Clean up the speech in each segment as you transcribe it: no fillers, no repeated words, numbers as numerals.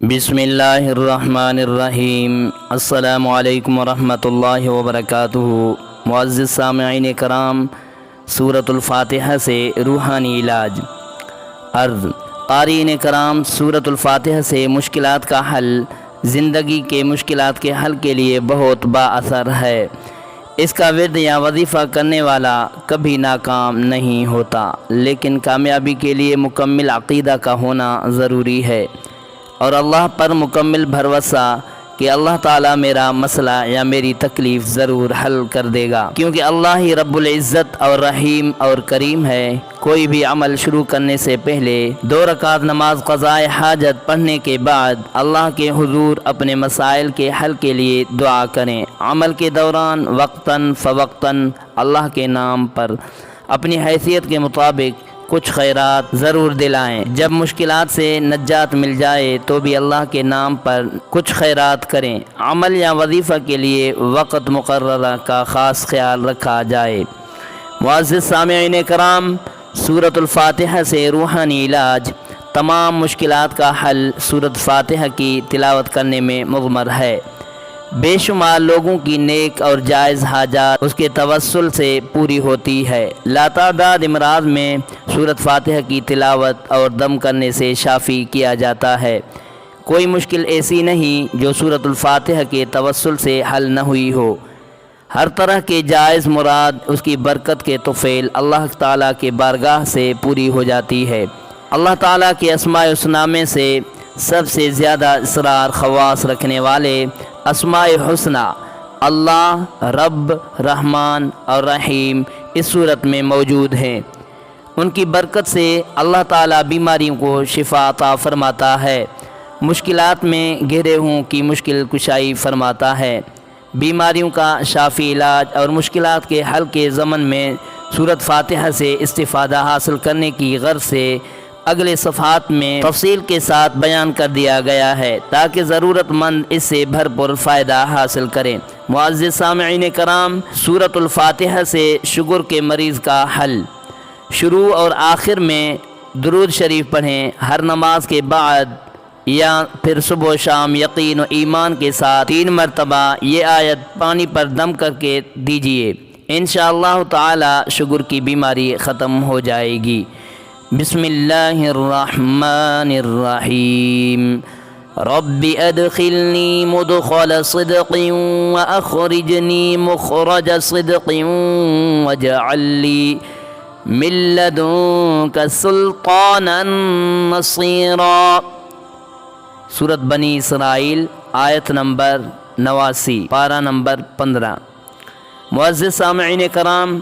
بسم اللہ الرحمن الرحیم۔ السلام علیکم ورحمۃ اللہ وبرکاتہ۔ معزز سامعین کرام، سورۃ الفاتحہ سے روحانی علاج۔ عرض، قارئین کرام، سورۃ الفاتحہ سے مشکلات کا حل زندگی کے مشکلات کے حل کے لیے بہت با اثر ہے۔ اس کا ورد یا وظیفہ کرنے والا کبھی ناکام نہیں ہوتا، لیکن کامیابی کے لیے مکمل عقیدہ کا ہونا ضروری ہے اور اللہ پر مکمل بھروسہ کہ اللہ تعالیٰ میرا مسئلہ یا میری تکلیف ضرور حل کر دے گا، کیونکہ اللہ ہی رب العزت اور رحیم اور کریم ہے۔ کوئی بھی عمل شروع کرنے سے پہلے 2 رکعت نماز قضائے حاجت پڑھنے کے بعد اللہ کے حضور اپنے مسائل کے حل کے لیے دعا کریں۔ عمل کے دوران وقتاً فوقتاً اللہ کے نام پر اپنی حیثیت کے مطابق کچھ خیرات ضرور دلائیں۔ جب مشکلات سے نجات مل جائے تو بھی اللہ کے نام پر کچھ خیرات کریں۔ عمل یا وظیفہ کے لیے وقت مقررہ کا خاص خیال رکھا جائے۔ معزز سامعین کرام، سورۃ الفاتحہ سے روحانی علاج۔ تمام مشکلات کا حل سورۃ فاتحہ کی تلاوت کرنے میں مضمر ہے۔ بے شمار لوگوں کی نیک اور جائز حاجات اس کے توسل سے پوری ہوتی ہے۔ لاتعداد امراض میں سورۃ فاتحہ کی تلاوت اور دم کرنے سے شافی کیا جاتا ہے۔ کوئی مشکل ایسی نہیں جو سورۃ الفاتحہ کے توسل سے حل نہ ہوئی ہو۔ ہر طرح کے جائز مراد اس کی برکت کے طفیل اللہ تعالیٰ کے بارگاہ سے پوری ہو جاتی ہے۔ اللہ تعالیٰ کے اسماء الحسنی میں سے سب سے زیادہ اسرار خواص رکھنے والے اسماء حسنہ اللہ، رب، رحمان اور رحیم اس صورت میں موجود ہیں۔ ان کی برکت سے اللہ تعالیٰ بیماریوں کو شفا عطا فرماتا ہے، مشکلات میں گھرے ہوں کی مشکل کشائی فرماتا ہے۔ بیماریوں کا شافی علاج اور مشکلات کے حل کے ضمن میں سورۃ فاتحہ سے استفادہ حاصل کرنے کی غرض سے اگلے صفحات میں تفصیل کے ساتھ بیان کر دیا گیا ہے تاکہ ضرورت مند اس سے بھرپور فائدہ حاصل کریں۔ معزز سامعین کرام، سورۃ الفاتحہ سے شوگر کے مریض کا حل۔ شروع اور آخر میں درود شریف پڑھیں۔ ہر نماز کے بعد یا پھر صبح و شام یقین و ایمان کے ساتھ 3 مرتبہ یہ آیت پانی پر دم کر کے دیجیے، انشاءاللہ تعالی شوگر کی بیماری ختم ہو جائے گی۔ بسم اللہ الرحمن الرحیم۔ رب ادخلنی مدخل صدق واخرجنی مخرج صدق واجعل لی من لدنک سلطانا نصیرا۔ سورۃ بنی اسرائیل، آیت نمبر 89، پارہ نمبر 15۔ معزز سامعین کرام،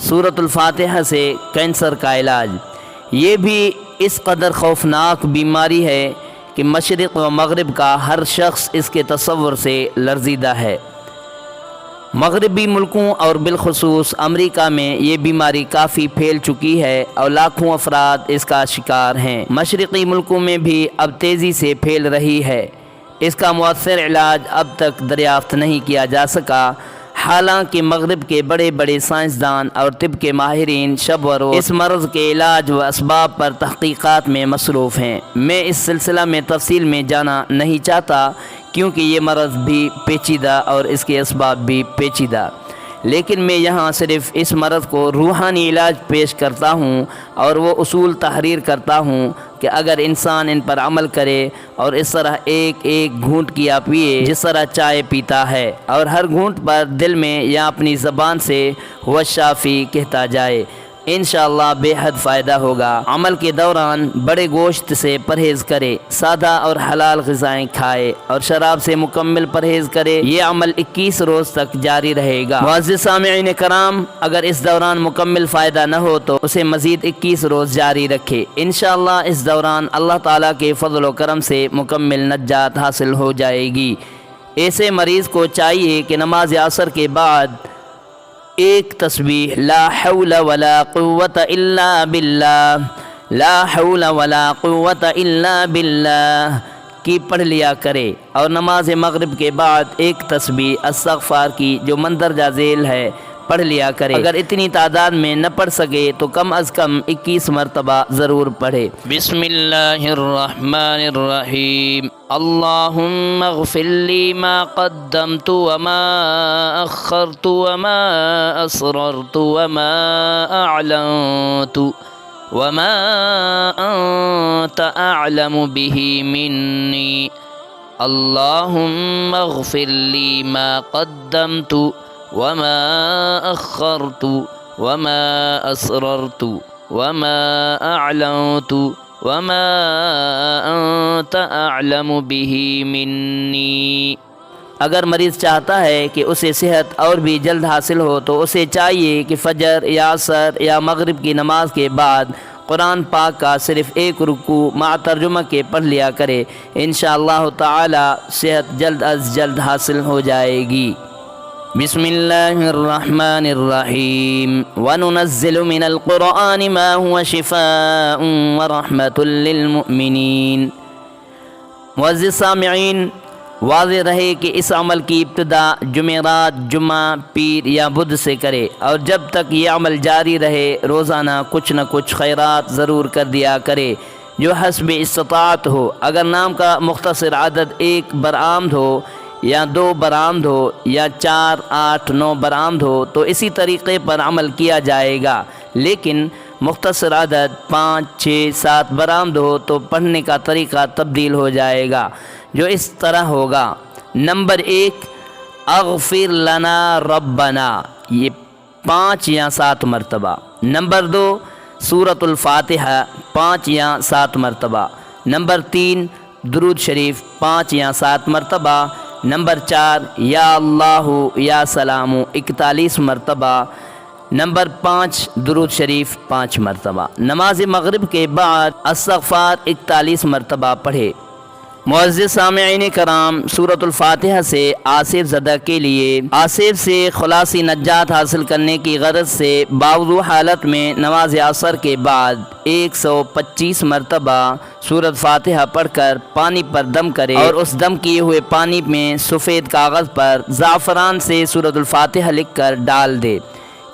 سورۃ الفاتحہ سے کینسر کا علاج۔ یہ بھی اس قدر خوفناک بیماری ہے کہ مشرق و مغرب کا ہر شخص اس کے تصور سے لرزیدہ ہے۔ مغربی ملکوں اور بالخصوص امریکہ میں یہ بیماری کافی پھیل چکی ہے اور لاکھوں افراد اس کا شکار ہیں۔ مشرقی ملکوں میں بھی اب تیزی سے پھیل رہی ہے۔ اس کا مؤثر علاج اب تک دریافت نہیں کیا جا سکا، حالانکہ مغرب کے بڑے بڑے سائنسدان اور طب کے ماہرین شب و روز اس مرض کے علاج و اسباب پر تحقیقات میں مصروف ہیں۔ میں اس سلسلہ میں تفصیل میں جانا نہیں چاہتا کیونکہ یہ مرض بھی پیچیدہ اور اس کے اسباب بھی پیچیدہ، لیکن میں یہاں صرف اس مرض کو روحانی علاج پیش کرتا ہوں اور وہ اصول تحریر کرتا ہوں کہ اگر انسان ان پر عمل کرے اور اس طرح ایک ایک گھونٹ کیا پیے جس طرح چائے پیتا ہے، اور ہر گھونٹ پر دل میں یا اپنی زبان سے ہوا شافی کہتا جائے، انشاءاللہ بے حد فائدہ ہوگا۔ عمل کے دوران بڑے گوشت سے پرہیز کرے، سادہ اور حلال غذائیں کھائے اور شراب سے مکمل پرہیز کرے۔ یہ عمل 21 روز تک جاری رہے گا۔ معزز سامعین کرام، اگر اس دوران مکمل فائدہ نہ ہو تو اسے مزید 21 روز جاری رکھے، انشاءاللہ اس دوران اللہ تعالیٰ کے فضل و کرم سے مکمل نجات حاصل ہو جائے گی۔ ایسے مریض کو چاہیے کہ نماز عصر کے بعد ایک تسبیح لا حول ولا قوت الا باللہ، لا حول ولا قوت الا باللہ کی پڑھ لیا کرے، اور نماز مغرب کے بعد ایک تسبیح استغفار کی جو مندرجہ ذیل ہے پڑھ لیا کرے۔ اگر اتنی تعداد میں نہ پڑھ سکے تو کم از کم 21 مرتبہ ضرور پڑھے۔ بسم اللہ الرحمن الرحیم۔ اللہم اغفر لی ما قدمت وما اخرت وما اسررت وما اعلنت وما انت اعلم به منی۔ اللہم اغفر لی ما قدمت وما اخرت وما اسررت وما اعلنت وما انت اعلم به منی۔ اگر مریض چاہتا ہے کہ اسے صحت اور بھی جلد حاصل ہو تو اسے چاہیے کہ فجر یا عصر یا مغرب کی نماز کے بعد قرآن پاک کا صرف ایک رکوع مع ترجمہ کے پڑھ لیا کرے۔ انشاءاللہ تعالی صحت جلد از جلد حاصل ہو جائے گی۔ بسم اللہ الرحمن الرحیم۔ وَنُنَزِّلُ مِنَ الْقُرْآنِ مَا هُوَ شِفَاءٌ وَرَحْمَةٌ لِّلْمُؤْمِنِينَ۔ معزز سامعین، واضح رہے کہ اس عمل کی ابتدا جمعرات، جمعہ، پیر یا بدھ سے کرے، اور جب تک یہ عمل جاری رہے روزانہ کچھ نہ کچھ خیرات ضرور کر دیا کرے جو حسب استطاعت ہو۔ اگر نام کا مختصر عدد 1 برآمد ہو یا 2 برآمد ہو یا 4، 8، 9 برآمد ہو تو اسی طریقے پر عمل کیا جائے گا، لیکن مختصر عدد 5، 6، 7 برآمد ہو تو پڑھنے کا طریقہ تبدیل ہو جائے گا، جو اس طرح ہوگا۔ نمبر 1، اغفر لنا ربنا، یہ 5 یا 7 مرتبہ۔ نمبر 2، سورۃ الفاتحہ 5 یا 7 مرتبہ۔ نمبر 3، درود شریف 5 یا 7 مرتبہ۔ نمبر 4، یا اللہ یا سلام 41 مرتبہ۔ نمبر 5، درود شریف 5 مرتبہ۔ نماز مغرب کے بعد استغفار 41 مرتبہ پڑھے۔ معزز سامعین کرام، سورۃ الفاتحہ سے آصف زدہ کے لیے آصف سے خلاصی نجات حاصل کرنے کی غرض سے باوضو حالت میں نماز عصر کے بعد 125 مرتبہ سورۃ فاتحہ پڑھ کر پانی پر دم کرے، اور اس دم کیے ہوئے پانی میں سفید کاغذ پر زعفران سے سورۃ الفاتحہ لکھ کر ڈال دے۔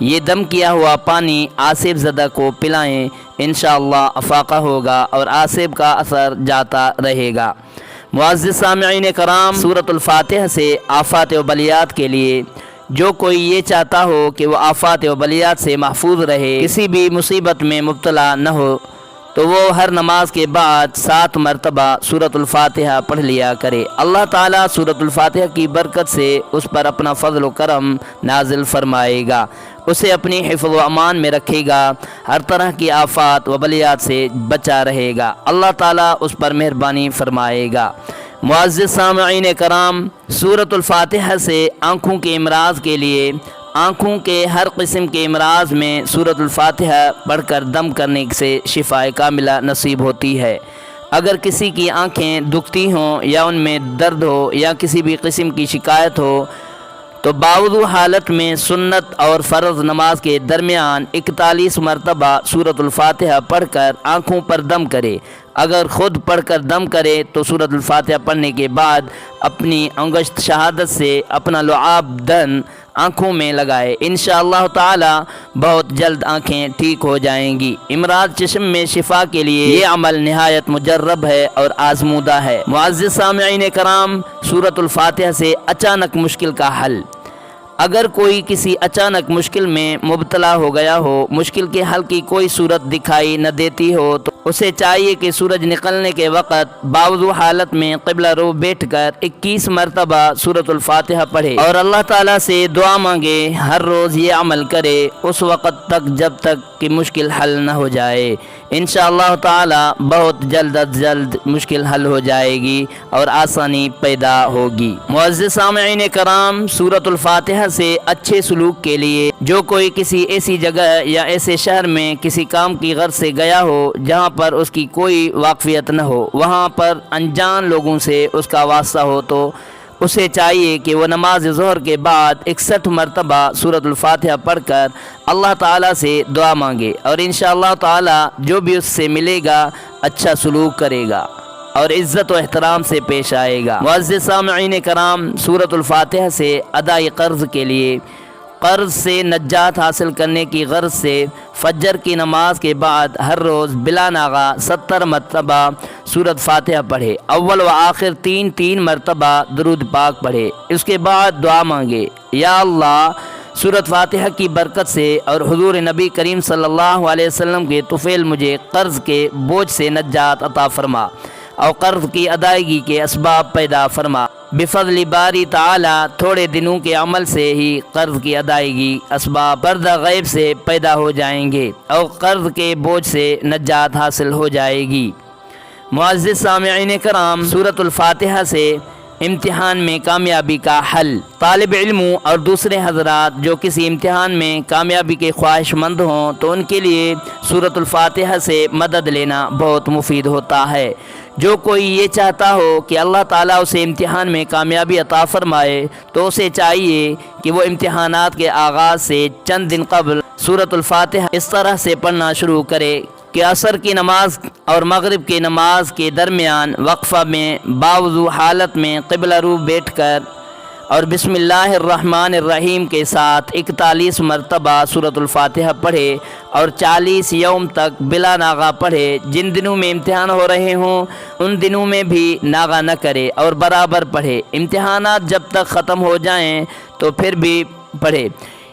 یہ دم کیا ہوا پانی آصف زدہ کو پلائیں، انشاءاللہ افاقہ ہوگا اور آصف کا اثر جاتا رہے گا۔ معزز سامعین کرام، سورۃ الفاتحہ سے آفات و بلیات کے لیے جو کوئی یہ چاہتا ہو کہ وہ آفات و بلیات سے محفوظ رہے، کسی بھی مصیبت میں مبتلا نہ ہو، تو وہ ہر نماز کے بعد 7 مرتبہ سورۃ الفاتحہ پڑھ لیا کرے۔ اللہ تعالیٰ سورۃ الفاتحہ کی برکت سے اس پر اپنا فضل و کرم نازل فرمائے گا، اسے اپنی حفظ و امان میں رکھے گا، ہر طرح کی آفات و بلیات سے بچا رہے گا، اللہ تعالیٰ اس پر مہربانی فرمائے گا۔ معزز سامعین کرام، سورۃ الفاتحہ سے آنکھوں کے امراض کے لیے آنکھوں کے ہر قسم کے امراض میں سورۃ الفاتحہ پڑھ کر دم کرنے سے شفاء کاملہ نصیب ہوتی ہے۔ اگر کسی کی آنکھیں دکھتی ہوں یا ان میں درد ہو یا کسی بھی قسم کی شکایت ہو تو باوضو حالت میں سنت اور فرض نماز کے درمیان 41 مرتبہ سورۃ الفاتحہ پڑھ کر آنکھوں پر دم کرے۔ اگر خود پڑھ کر دم کرے تو سورۃ الفاتحہ پڑھنے کے بعد اپنی انگشت شہادت سے اپنا لعاب دہن آنکھوں میں لگائے، انشاءاللہ تعالی بہت جلد آنکھیں ٹھیک ہو جائیں گی۔ امراض چشم میں شفا کے لیے یہ عمل نہایت مجرب ہے اور آزمودہ ہے۔ معزز سامعین کرام، سورۃ الفاتحہ سے اچانک مشکل کا حل۔ اگر کوئی کسی اچانک مشکل میں مبتلا ہو گیا ہو، مشکل کے حل کی کوئی صورت دکھائی نہ دیتی ہو، تو اسے چاہیے کہ سورج نکلنے کے وقت باوضو حالت میں قبلہ رو بیٹھ کر 21 مرتبہ سورۃ الفاتحہ پڑھے اور اللہ تعالیٰ سے دعا مانگے۔ ہر روز یہ عمل کرے اس وقت تک جب تک کہ مشکل حل نہ ہو جائے۔ انشاءاللہ تعالی بہت جلد از جلد مشکل حل ہو جائے گی اور آسانی پیدا ہوگی۔ معزز سامعین کرام، سورۃ الفاتحہ سے اچھے سلوک کے لیے جو کوئی کسی ایسی جگہ یا ایسے شہر میں کسی کام کی غرض سے گیا ہو جہاں پر اس کی کوئی واقفیت نہ ہو، وہاں پر انجان لوگوں سے اس کا واسطہ ہو، تو اسے چاہیے کہ وہ نماز ظہر کے بعد 61 مرتبہ سورۃ الفاتحہ پڑھ کر اللہ تعالیٰ سے دعا مانگے، اور انشاءاللہ تعالیٰ جو بھی اس سے ملے گا اچھا سلوک کرے گا اور عزت و احترام سے پیش آئے گا۔ معزز سامعین کرام، سورۃ الفاتحہ سے ادائی قرض کے لیے قرض سے نجات حاصل کرنے کی غرض سے فجر کی نماز کے بعد ہر روز بلا ناغہ 70 مرتبہ سورۃ فاتحہ پڑھے، اول و آخر 3 مرتبہ درود پاک پڑھے، اس کے بعد دعا مانگے، یا اللہ سورۃ فاتحہ کی برکت سے اور حضور نبی کریم صلی اللہ علیہ وسلم کے طفیل مجھے قرض کے بوجھ سے نجات عطا فرما اور قرض کی ادائیگی کے اسباب پیدا فرما۔ بفضل باری تعالی تھوڑے دنوں کے عمل سے ہی قرض کی ادائیگی اسباب پردہ غیب سے پیدا ہو جائیں گے اور قرض کے بوجھ سے نجات حاصل ہو جائے گی۔ معزز سامعین کرام، سورۃ الفاتحہ سے امتحان میں کامیابی کا حل۔ طالب علموں اور دوسرے حضرات جو کسی امتحان میں کامیابی کے خواہش مند ہوں تو ان کے لیے سورۃ الفاتحہ سے مدد لینا بہت مفید ہوتا ہے۔ جو کوئی یہ چاہتا ہو کہ اللہ تعالیٰ اسے امتحان میں کامیابی عطا فرمائے تو اسے چاہیے کہ وہ امتحانات کے آغاز سے چند دن قبل سورۃ الفاتحہ اس طرح سے پڑھنا شروع کرے کہ عصر کی نماز اور مغرب کی نماز کے درمیان وقفہ میں باوضو حالت میں قبلہ رو بیٹھ کر اور بسم اللہ الرحمن الرحیم کے ساتھ 41 مرتبہ سورۃ الفاتحہ پڑھے اور 40 یوم تک بلا ناغہ پڑھے۔ جن دنوں میں امتحان ہو رہے ہوں ان دنوں میں بھی ناغہ نہ کرے اور برابر پڑھے۔ امتحانات جب تک ختم ہو جائیں تو پھر بھی پڑھے،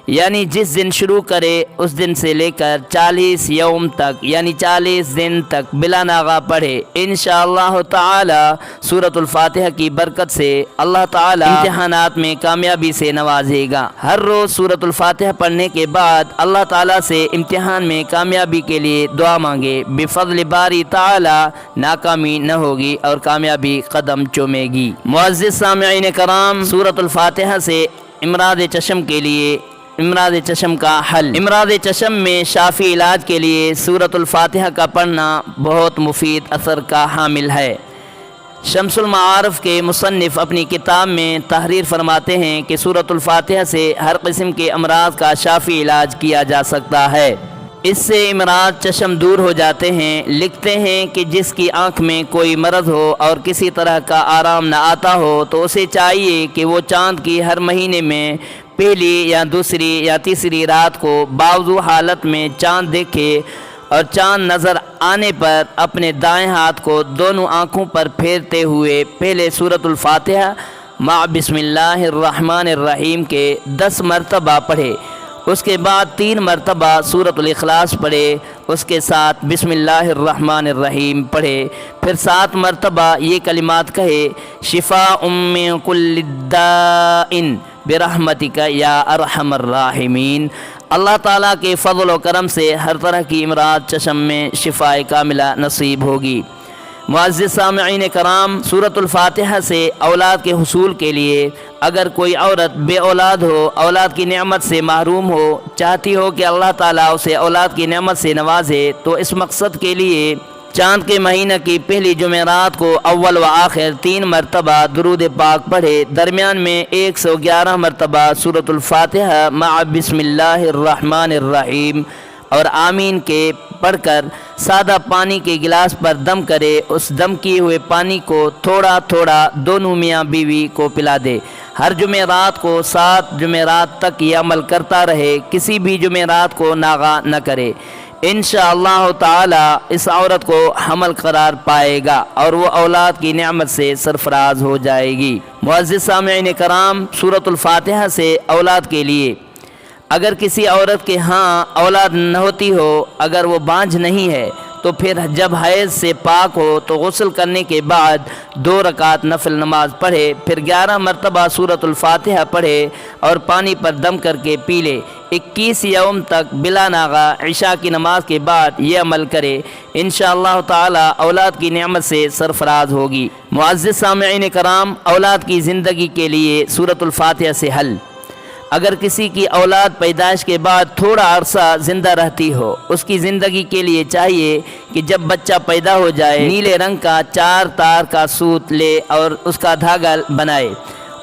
یعنی جس دن شروع کرے اس دن سے لے کر 40 یوم تک یعنی 40 دن تک بلا ناغہ پڑھے۔ انشاءاللہ تعالی سورۃ الفاتحہ کی برکت سے اللہ تعالی امتحانات میں کامیابی سے نوازے گا۔ ہر روز سورۃ الفاتحہ پڑھنے کے بعد اللہ تعالی سے امتحان میں کامیابی کے لیے دعا مانگے، بفضل باری تعالی ناکامی نہ ہوگی اور کامیابی قدم چومے گی۔ معزز سامعین کرام، سورۃ الفاتحہ سے امراض چشم کے لیے امراض چشم کا حل۔ امراض چشم میں شافی علاج کے لیے سورۃ الفاتحہ کا پڑھنا بہت مفید اثر کا حامل ہے۔ شمس المعارف کے مصنف اپنی کتاب میں تحریر فرماتے ہیں کہ سورۃ الفاتحہ سے ہر قسم کے امراض کا شافی علاج کیا جا سکتا ہے، اس سے امراض چشم دور ہو جاتے ہیں۔ لکھتے ہیں کہ جس کی آنکھ میں کوئی مرض ہو اور کسی طرح کا آرام نہ آتا ہو تو اسے چاہیے کہ وہ چاند کی ہر مہینے میں پہلی یا دوسری یا تیسری رات کو باوضو حالت میں چاند دیکھے اور چاند نظر آنے پر اپنے دائیں ہاتھ کو دونوں آنکھوں پر پھیرتے ہوئے پہلے سورۃ الفاتحہ مع بسم اللہ الرحمن الرحیم کے 10 مرتبہ پڑھے، اس کے بعد 3 مرتبہ سورۃ الاخلاص پڑھے، اس کے ساتھ بسم اللہ الرحمن الرحیم پڑھے، پھر 7 مرتبہ یہ کلمات کہے، شفاء من کل داء برحمتک یا ارحم الراحمین۔ اللہ تعالیٰ کے فضل و کرم سے ہر طرح کی امراض چشم میں شفاء کاملہ نصیب ہوگی۔ معزز سامعین کرام، سورۃ الفاتحہ سے اولاد کے حصول کے لیے اگر کوئی عورت بے اولاد ہو، اولاد کی نعمت سے محروم ہو، چاہتی ہو کہ اللہ تعالیٰ اسے اولاد کی نعمت سے نوازے، تو اس مقصد کے لیے چاند کے مہینہ کی پہلی جمعرات کو اول و آخر 3 مرتبہ درود پاک پڑھے، درمیان میں 111 مرتبہ سورۃ الفاتحہ مع بسم اللہ الرحمن الرحیم اور آمین کے پڑھ کر سادہ پانی کے گلاس پر دم کرے، اس دم کیے ہوئے پانی کو تھوڑا تھوڑا دونوں میاں بیوی کو پلا دے۔ ہر جمعرات کو 7 جمعرات تک یہ عمل کرتا رہے، کسی بھی جمعرات کو ناغہ نہ کرے۔ انشاءاللہ تعالی اس عورت کو حمل قرار پائے گا اور وہ اولاد کی نعمت سے سرفراز ہو جائے گی۔ معزز سامعین کرام، سورۃ الفاتحہ سے اولاد کے لیے اگر کسی عورت کے ہاں اولاد نہ ہوتی ہو، اگر وہ بانجھ نہیں ہے، تو پھر جب حیض سے پاک ہو تو غسل کرنے کے بعد 2 رکعت نفل نماز پڑھے، پھر 11 مرتبہ سورۃ الفاتحہ پڑھے اور پانی پر دم کر کے پی لے۔ 21 یوم تک بلا ناغہ عشاء کی نماز کے بعد یہ عمل کرے، انشاءاللہ تعالی اولاد کی نعمت سے سرفراز ہوگی۔ معزز سامعین کرام، اولاد کی زندگی کے لیے سورۃ الفاتحہ سے حل۔ اگر کسی کی اولاد پیدائش کے بعد تھوڑا عرصہ زندہ رہتی ہو، اس کی زندگی کے لیے چاہیے کہ جب بچہ پیدا ہو جائے نیلے رنگ کا 4 تار کا سوت لے اور اس کا دھاگا بنائے،